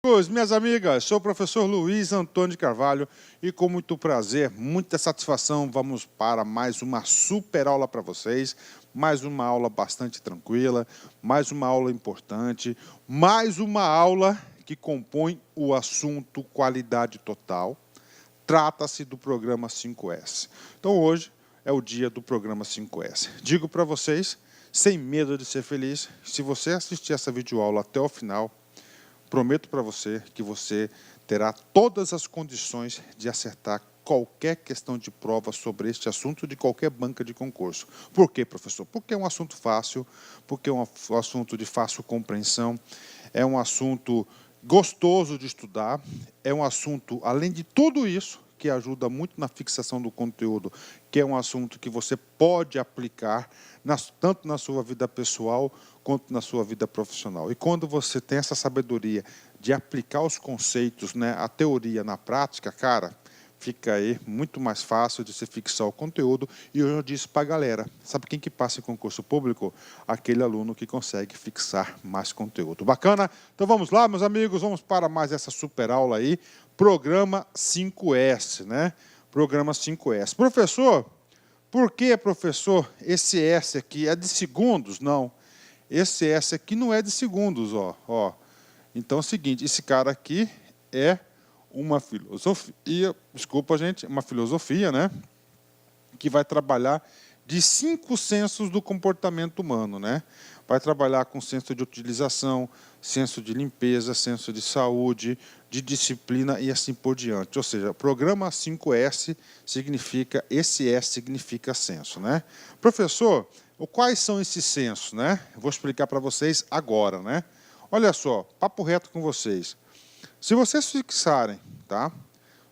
Minhas amigas, sou o professor Luiz Antônio de Carvalho e com muito prazer, muita satisfação, vamos para mais uma super aula para vocês, mais uma aula bastante tranquila, mais uma aula importante, mais uma aula que compõe o assunto qualidade total. Trata-se do programa 5S. Então hoje é o dia do programa 5S. Digo para vocês, sem medo de ser feliz, se você assistir essa videoaula até o final, prometo para você que você terá todas as condições de acertar qualquer questão de prova sobre este assunto de qualquer banca de concurso. Por quê, professor? Porque é um assunto fácil, porque é um assunto de fácil compreensão, é um assunto gostoso de estudar, é um assunto, além de tudo isso, que ajuda muito na fixação do conteúdo, que é um assunto que você pode aplicar tanto na sua vida pessoal quanto na sua vida profissional. E quando você tem essa sabedoria de aplicar os conceitos, né, a teoria na prática, cara, fica aí muito mais fácil de se fixar o conteúdo. E eu disse para a galera, sabe quem que passa em concurso público? Aquele aluno que consegue fixar mais conteúdo. Bacana? Então vamos lá, meus amigos, vamos para mais essa super aula aí. Programa 5S, né? Programa 5S. Professor, por que, professor, esse S aqui é de segundos? Não. Esse S aqui não é de segundos, ó. Então é o seguinte, esse cara aqui é uma filosofia, desculpa, gente, uma filosofia, né? Que vai trabalhar de 5 sensos do comportamento humano, né? Vai trabalhar com senso de utilização, senso de limpeza, senso de saúde, de disciplina e assim por diante. Ou seja, programa 5S significa, esse S significa senso, né? Professor, quais são esses sensos, né? Eu vou explicar para vocês agora, né? Olha só, papo reto com vocês. Se vocês fixarem, tá?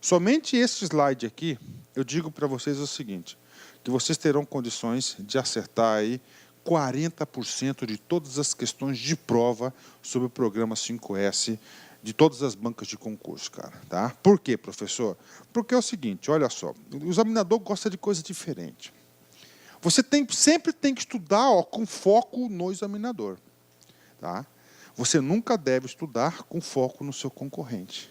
Somente esse slide aqui, eu digo para vocês o seguinte, que vocês terão condições de acertar aí 40% de todas as questões de prova sobre o programa 5S de todas as bancas de concurso, cara, tá? Por quê, professor? Porque é o seguinte, olha só, o examinador gosta de coisa diferente. Você sempre tem que estudar, ó, com foco no examinador, tá? Você nunca deve estudar com foco no seu concorrente,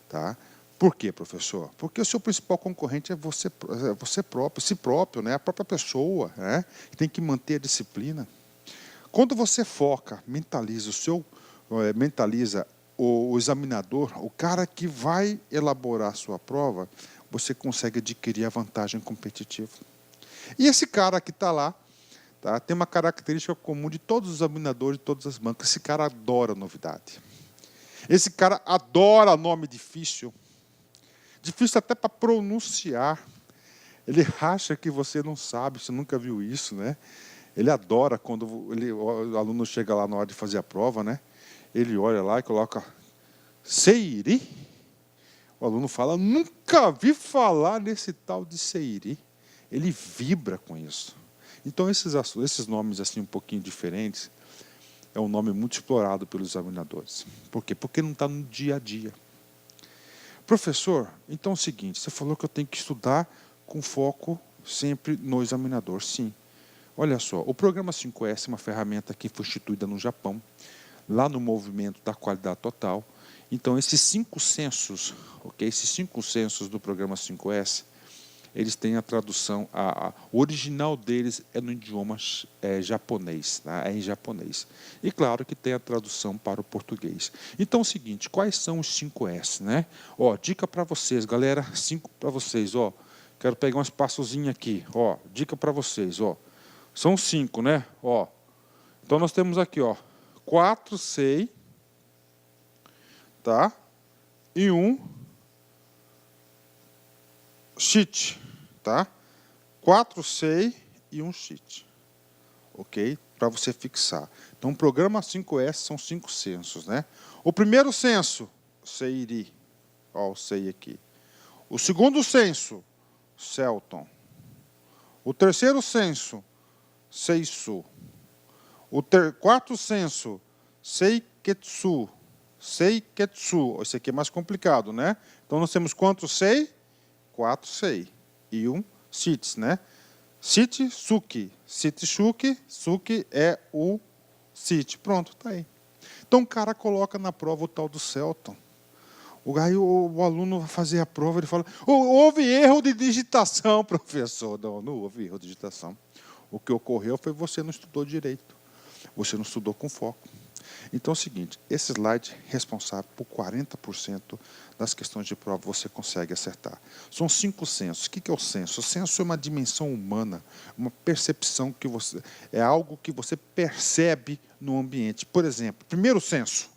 tá? Por quê, professor? Porque o seu principal concorrente é você próprio, si próprio, né? A própria pessoa, né? Tem que manter a disciplina. Quando você foca, mentaliza o examinador, o cara que vai elaborar a sua prova, você consegue adquirir a vantagem competitiva. E esse cara que está lá, tá, tem uma característica comum de todos os examinadores de todas as bancas. Esse cara adora novidade. Esse cara adora nome difícil. Difícil até para pronunciar. Ele acha que você não sabe, você nunca viu isso, né? Ele adora quando o aluno chega lá na hora de fazer a prova, né? Ele olha lá e coloca Seiri. O aluno fala, nunca vi falar nesse tal de Seiri. Ele vibra com isso. Então, esses nomes assim um pouquinho diferentes é um nome muito explorado pelos examinadores. Por quê? Porque não está no dia a dia. Professor, então é o seguinte, você falou que eu tenho que estudar com foco sempre no examinador. Sim. Olha só, o programa 5S é uma ferramenta que foi instituída no Japão, lá no movimento da qualidade total. Então, esses 5 sensos, ok? Esses 5 sensos do programa 5S, eles têm a tradução, o original deles é no idioma japonês, tá? É em japonês. E claro que tem a tradução para o português. Então é o seguinte, quais são os 5S, né? Ó, dica para vocês, galera, 5 para vocês, ó. Quero pegar um espaçozinho aqui, ó, dica para vocês, ó. São 5, né? Ó. Então nós temos aqui, ó, 4 sei, tá? E 1 cheat, tá? 4 sei e 1 cheat, ok? Para você fixar. Então, o programa 5S são 5 sensos, né? O primeiro senso, seiri, ó, o sei aqui. O segundo senso, Celton. O terceiro senso, seisu. O quarto senso, seiketsu. Seiketsu. Esse aqui é mais complicado, né? Então, nós temos quantos sei? 4 sei e 1 shits, né? Shit, suki. Shit, shuki. Suki é o shit. Pronto, tá aí. Então o cara coloca na prova o tal do Celton. Aí o aluno vai fazer a prova, ele fala, houve erro de digitação, professor. Não houve erro de digitação. O que ocorreu foi que você não estudou direito. Você não estudou com foco. Então é o seguinte, esse slide é responsável por 40% das questões de prova você consegue acertar. São 5 sensos. O que é o senso? O senso é uma dimensão humana, uma percepção que você... É algo que você percebe no ambiente. Por exemplo, primeiro senso,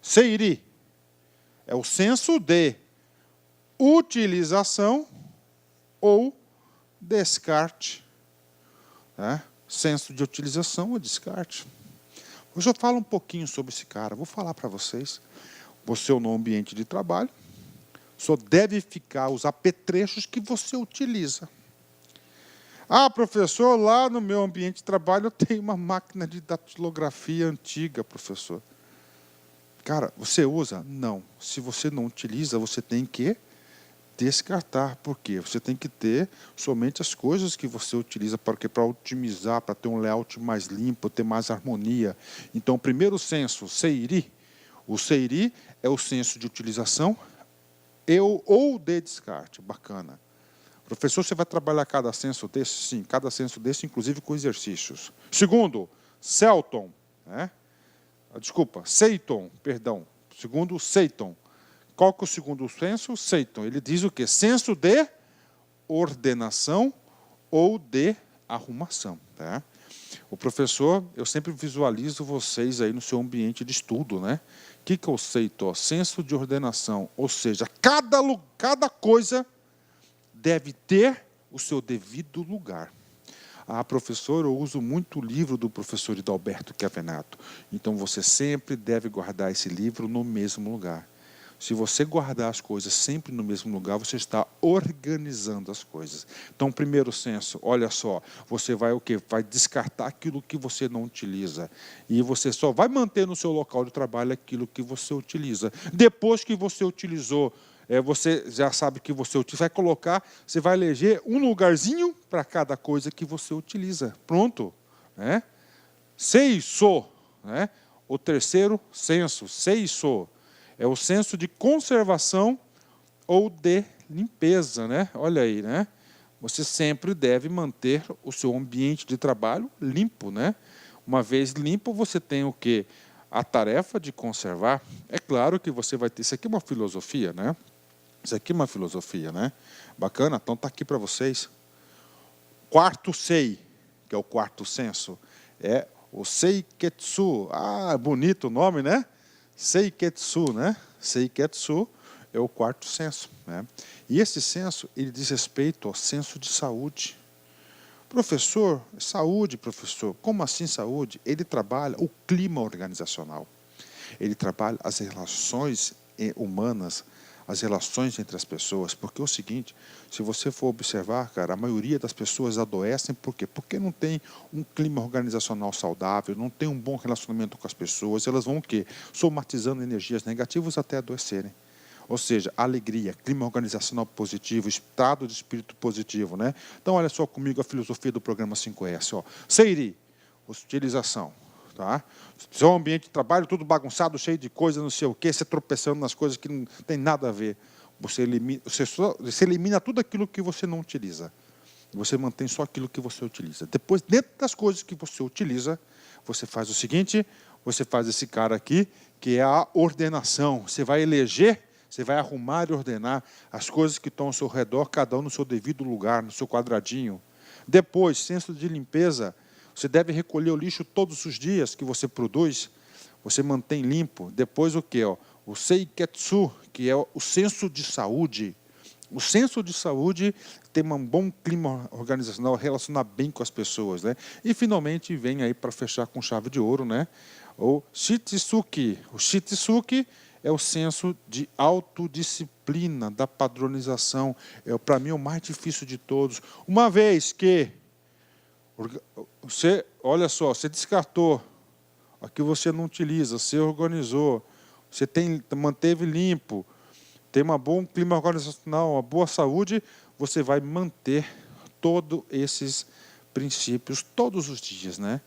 seiri. É o senso de utilização ou descarte. Né? Senso de utilização ou descarte. Hoje eu falo um pouquinho sobre esse cara. Vou falar para vocês. Você no ambiente de trabalho só deve ficar os apetrechos que você utiliza. Ah, professor, lá no meu ambiente de trabalho eu tenho uma máquina de datilografia antiga, professor. Cara, você usa? Não. Se você não utiliza, você tem que descartar. Por quê? Você tem que ter somente as coisas que você utiliza para otimizar, para ter um layout mais limpo, ter mais harmonia. Então, o primeiro senso, seiri. O seiri é o senso de utilização ou de descarte. Bacana. Professor, você vai trabalhar cada senso desse? Sim, cada senso desse, inclusive com exercícios. Segundo, Celton. Seiton, perdão. Segundo, Seiton. Qual que é o segundo senso? Seiton. Ele diz o quê? Senso de ordenação ou de arrumação. Tá? O professor, eu sempre visualizo vocês aí no seu ambiente de estudo, né? O que é o Seiton? Senso de ordenação. Ou seja, cada coisa deve ter o seu devido lugar. Ah, professor, eu uso muito o livro do professor Hidalberto Chiavenato. Então, você sempre deve guardar esse livro no mesmo lugar. Se você guardar as coisas sempre no mesmo lugar, você está organizando as coisas. Então, primeiro senso, olha só, você vai o quê? Vai descartar aquilo que você não utiliza. E você só vai manter no seu local de trabalho aquilo que você utiliza. Depois que você utilizou, você já sabe que você vai colocar, você vai eleger um lugarzinho para cada coisa que você utiliza. Pronto. Né? Seiso. Né? O terceiro senso, seiso. É o senso de conservação ou de limpeza, né? Olha aí, né? Você sempre deve manter o seu ambiente de trabalho limpo, né? Uma vez limpo, você tem o quê? A tarefa de conservar. É claro que você vai ter... Isso aqui é uma filosofia, né? Isso aqui é uma filosofia, né? Bacana? Então está aqui para vocês. Quarto sei, que é o quarto senso, é o seiketsu. Ah, bonito o nome, né? Seiketsu, né? Seiketsu é o quarto senso, né? E esse senso, ele diz respeito ao senso de saúde. Professor, saúde, professor. Como assim saúde? Ele trabalha o clima organizacional. Ele trabalha as relações humanas, as relações entre as pessoas, porque é o seguinte, se você for observar, cara, a maioria das pessoas adoecem, por quê? Porque não tem um clima organizacional saudável, não tem um bom relacionamento com as pessoas, elas vão o quê? Somatizando energias negativas até adoecerem. Ou seja, alegria, clima organizacional positivo, estado de espírito positivo, né? Então, olha só comigo a filosofia do programa 5S, ó. Seiri, utilização. Tá? Seu ambiente de trabalho tudo bagunçado, cheio de coisa, não sei o quê, você tropeçando nas coisas que não tem nada a ver. Você elimina tudo aquilo que você não utiliza. Você mantém só aquilo que você utiliza. Depois, dentro das coisas que você utiliza, você faz o seguinte, você faz esse cara aqui, que é a ordenação. Você vai eleger, você vai arrumar e ordenar as coisas que estão ao seu redor, cada um no seu devido lugar, no seu quadradinho. Depois, senso de limpeza. Você deve recolher o lixo todos os dias que você produz, você mantém limpo. Depois o quê? O seiketsu, que é o senso de saúde. O senso de saúde tem um bom clima organizacional, relacionar bem com as pessoas. Né? E finalmente vem aí para fechar com chave de ouro, né? O shitsuki. O shitsuki é o senso de autodisciplina, da padronização. Para mim, o mais difícil de todos. Uma vez que você, olha só, você descartou aqui você não utiliza, você organizou, você manteve limpo, tem um bom clima organizacional, uma boa saúde, você vai manter todos esses princípios todos os dias, né?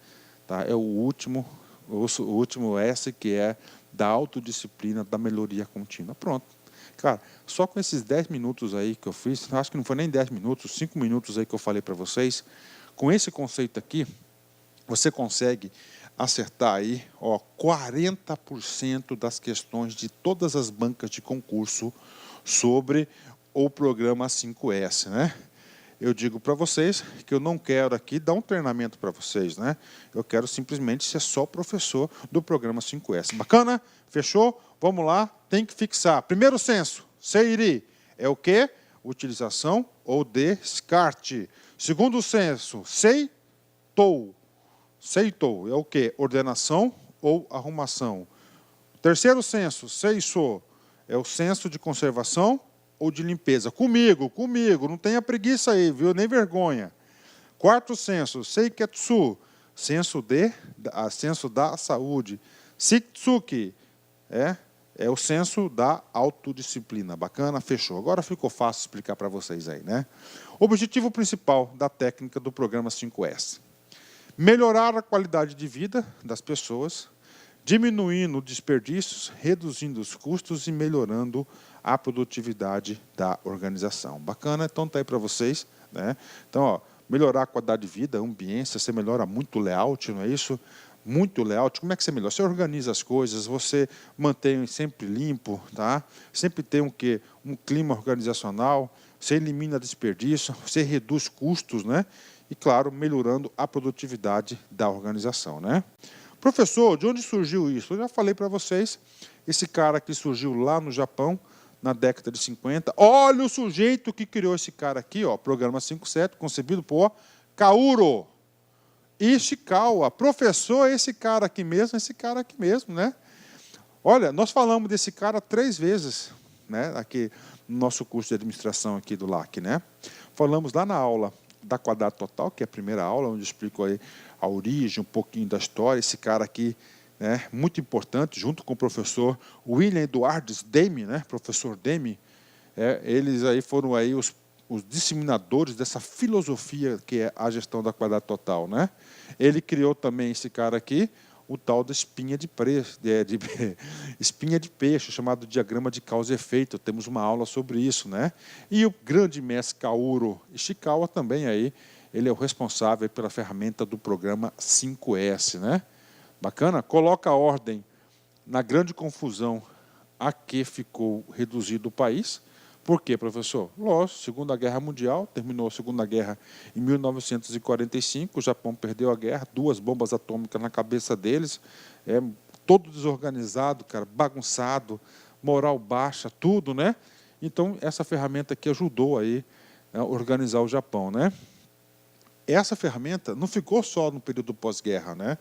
Tá? É o último O último S, que é da autodisciplina, da melhoria contínua. Pronto. Cara, só com esses 10 minutos aí que eu fiz, acho que não foi nem 10 minutos, 5 minutos aí que eu falei para vocês, com esse conceito aqui, você consegue acertar aí, ó, 40% das questões de todas as bancas de concurso sobre o programa 5S, né? Eu digo para vocês que eu não quero aqui dar um treinamento para vocês, né? Eu quero simplesmente ser só professor do programa 5S. Bacana? Fechou? Vamos lá, tem que fixar. Primeiro senso, SEIRI, é o quê? Utilização ou descarte. Segundo senso, SEITOU. SEITOU é o quê? Ordenação ou arrumação. Terceiro senso, SEISO, é o senso de conservação ou de limpeza. Comigo, não tenha preguiça aí, viu? Nem vergonha. Quarto senso, Seiketsu, senso da saúde. Shitsuki, é o senso da autodisciplina. Bacana? Fechou. Agora ficou fácil explicar para vocês aí, né? Objetivo principal da técnica do programa 5S. Melhorar a qualidade de vida das pessoas, diminuindo desperdícios, reduzindo os custos e melhorando a produtividade da organização. Bacana? Então está aí para vocês, né? Então, ó, melhorar a qualidade de vida, a ambiência, você melhora muito o layout, não é isso? Muito layout. Como é que você melhora? Você organiza as coisas, você mantém sempre limpo, tá? Sempre tem um clima organizacional, você elimina desperdício, você reduz custos, né? E, claro, melhorando a produtividade da organização, né? Professor, de onde surgiu isso? Eu já falei para vocês, esse cara que surgiu lá no Japão, na década de 50. Olha o sujeito que criou esse cara aqui, ó, programa 57, concebido por Kaoru Ishikawa. Professor, esse cara aqui mesmo, né? Olha, nós falamos desse cara 3 vezes, né? Aqui no nosso curso de administração aqui do LAC, né? Falamos lá na aula da Quadrado Total, que é a primeira aula, onde eu explico aí a origem, um pouquinho da história. Esse cara aqui, né, muito importante, junto com o professor William Edwards Demme, né, professor Demme, eles aí foram aí os disseminadores dessa filosofia que é a gestão da Quadrado Total, né? Ele criou também, esse cara aqui, o tal da espinha de espinha de peixe, chamado diagrama de causa e efeito. Temos uma aula sobre isso, né? E o grande mestre Kaoru Ishikawa também aí, ele é o responsável pela ferramenta do programa 5S, né? Bacana? Coloca a ordem na grande confusão a que ficou reduzido o país. Por quê, professor? Lógico, Segunda Guerra Mundial, terminou a Segunda Guerra em 1945, o Japão perdeu a guerra, 2 bombas atômicas na cabeça deles, todo desorganizado, cara, bagunçado, moral baixa, tudo, né? Então, essa ferramenta aqui ajudou aí a organizar o Japão, né? Essa ferramenta não ficou só no período pós-guerra, né?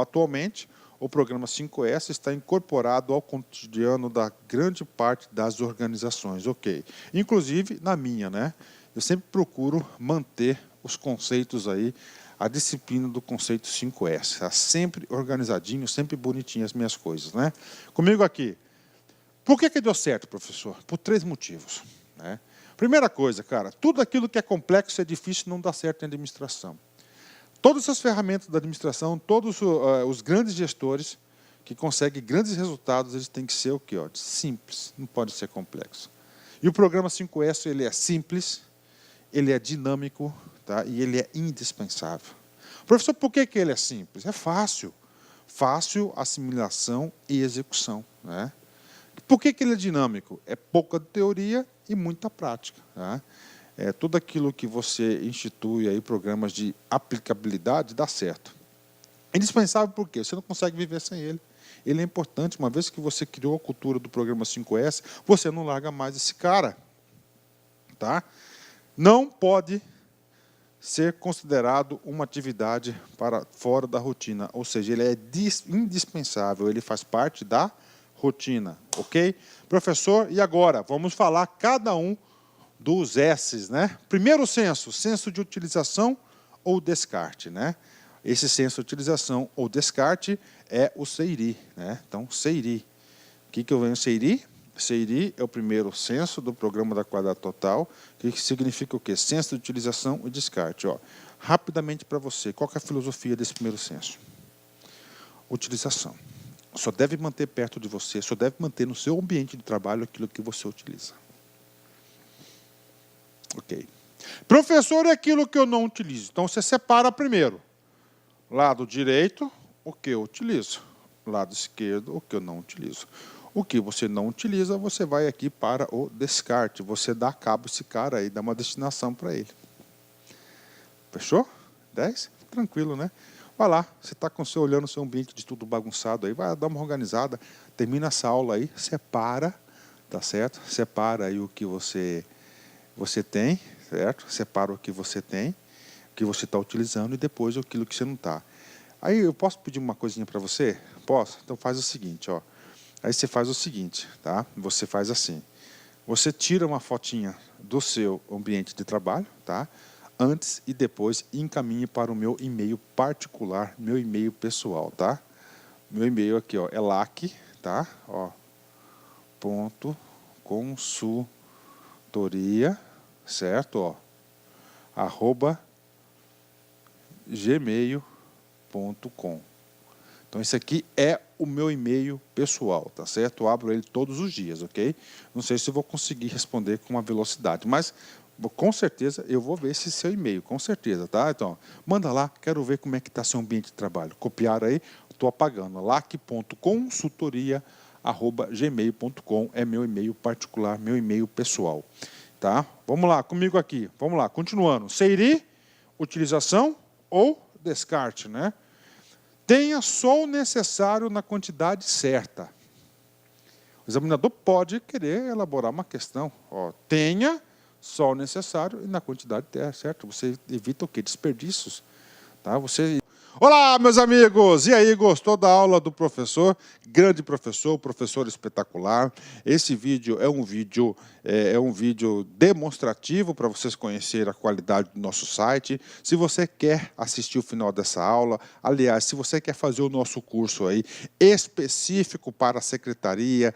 Atualmente, o programa 5S está incorporado ao cotidiano da grande parte das organizações, ok? Inclusive na minha, né? Eu sempre procuro manter os conceitos aí, a disciplina do conceito 5S. Está sempre organizadinho, sempre bonitinho as minhas coisas, né? Comigo aqui. Por que deu certo, professor? Por 3 motivos, né? Primeira coisa, cara, tudo aquilo que é complexo e é difícil não dá certo em administração. Todas as ferramentas da administração, todos os grandes gestores que conseguem grandes resultados, eles têm que ser o quê? Ó, simples, não pode ser complexo. E o programa 5S, ele é simples, ele é dinâmico, tá? E ele é indispensável. Professor, por que ele é simples? É fácil. Fácil assimilação e execução, né? Por que ele é dinâmico? É pouca teoria e muita prática, tá? Tudo aquilo que você institui aí, programas de aplicabilidade, dá certo. Indispensável por quê? Você não consegue viver sem ele. Ele é importante, uma vez que você criou a cultura do programa 5S, você não larga mais esse cara, tá? Não pode ser considerado uma atividade para fora da rotina, ou seja, ele é indispensável, ele faz parte da rotina, ok? Professor, e agora? Vamos falar cada um dos S's, né? Primeiro senso de utilização ou descarte, né? Esse senso de utilização ou descarte é o SEIRI, né? Então, SEIRI. O que eu venho SEIRI? SEIRI é o primeiro senso do programa da Quadrado Total, que significa o quê? Senso de utilização e descarte. Ó, rapidamente para você, qual que é a filosofia desse primeiro senso? utilização. Só deve manter perto de você, só deve manter no seu ambiente de trabalho aquilo que você utiliza. Ok. Professor, é aquilo que eu não utilizo. Então, você separa primeiro. Lado direito, o que eu utilizo. Lado esquerdo, o que eu não utilizo. O que você não utiliza, você vai aqui para o descarte. Você dá cabo esse cara aí, dá uma destinação para ele. Fechou? 10? Tranquilo, né? Vai lá, você está com seu olhando o seu ambiente de tudo bagunçado aí, vai dar uma organizada, termina essa aula aí, separa, tá certo? Separa aí o que você tem, certo? Separa o que você tem, o que você está utilizando e depois aquilo que você não está. Aí eu posso pedir uma coisinha para você? Posso? Então faz o seguinte, ó. Aí você faz o seguinte, tá? Você faz assim. Você tira uma fotinha do seu ambiente de trabalho, tá? Antes e depois encaminhe para o meu e-mail particular, meu e-mail pessoal, tá? Meu e-mail aqui, ó, é lac, tá? Ó, ponto consultoria, certo? Ó, @gmail.com. Então, esse aqui é o meu e-mail pessoal, tá certo? Eu abro ele todos os dias, ok? Não sei se eu vou conseguir responder com uma velocidade, mas com certeza eu vou ver esse seu e-mail, com certeza, tá? Então, manda lá, quero ver como é que está seu ambiente de trabalho. Copiar aí, estou apagando. lac.consultoria@gmail.com é meu e-mail particular, meu e-mail pessoal, tá? Vamos lá, comigo aqui. Vamos lá, continuando. Seiri, utilização ou descarte, né? Tenha só o necessário na quantidade certa. O examinador pode querer elaborar uma questão. Ó, tenha só o necessário e na quantidade certa. Você evita o quê? Desperdícios. Tá? Olá, meus amigos! E aí, gostou da aula do professor? Grande professor, professor espetacular. Esse vídeo é um vídeo demonstrativo para vocês conhecerem a qualidade do nosso site. Se você quer assistir o final dessa aula, aliás, se você quer fazer o nosso curso aí específico para a Secretaria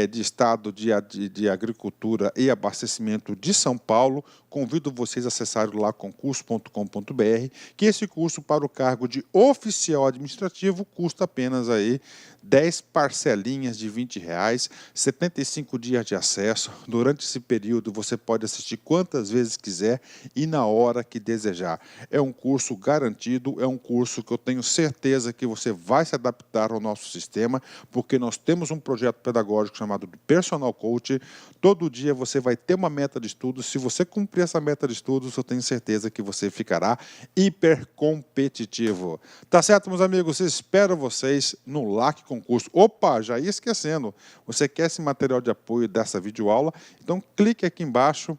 de Estado de Agricultura e Abastecimento de São Paulo, convido vocês a acessarem lá concurso.com.br, que esse curso para o cargo de oficial administrativo custa apenas aí 10 parcelinhas de R$20, 75 dias de acesso. Durante esse período você pode assistir quantas vezes quiser e na hora que desejar. É um curso garantido, é um curso que eu tenho certeza que você vai se adaptar ao nosso sistema, porque nós temos um projeto pedagógico chamado de Personal Coach. Todo dia você vai ter uma meta de estudos. Se você cumprir essa meta de estudos, eu tenho certeza que você ficará hiper competitivo. Tá certo, meus amigos? Espero vocês no LAC Concurso. Opa, já ia esquecendo. Você quer esse material de apoio dessa videoaula? Então clique aqui embaixo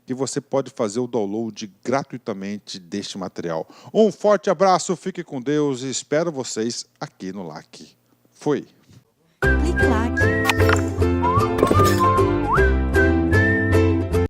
que você pode fazer o download gratuitamente deste material. Um forte abraço, fique com Deus e espero vocês aqui no LAC. Fui! Clique lá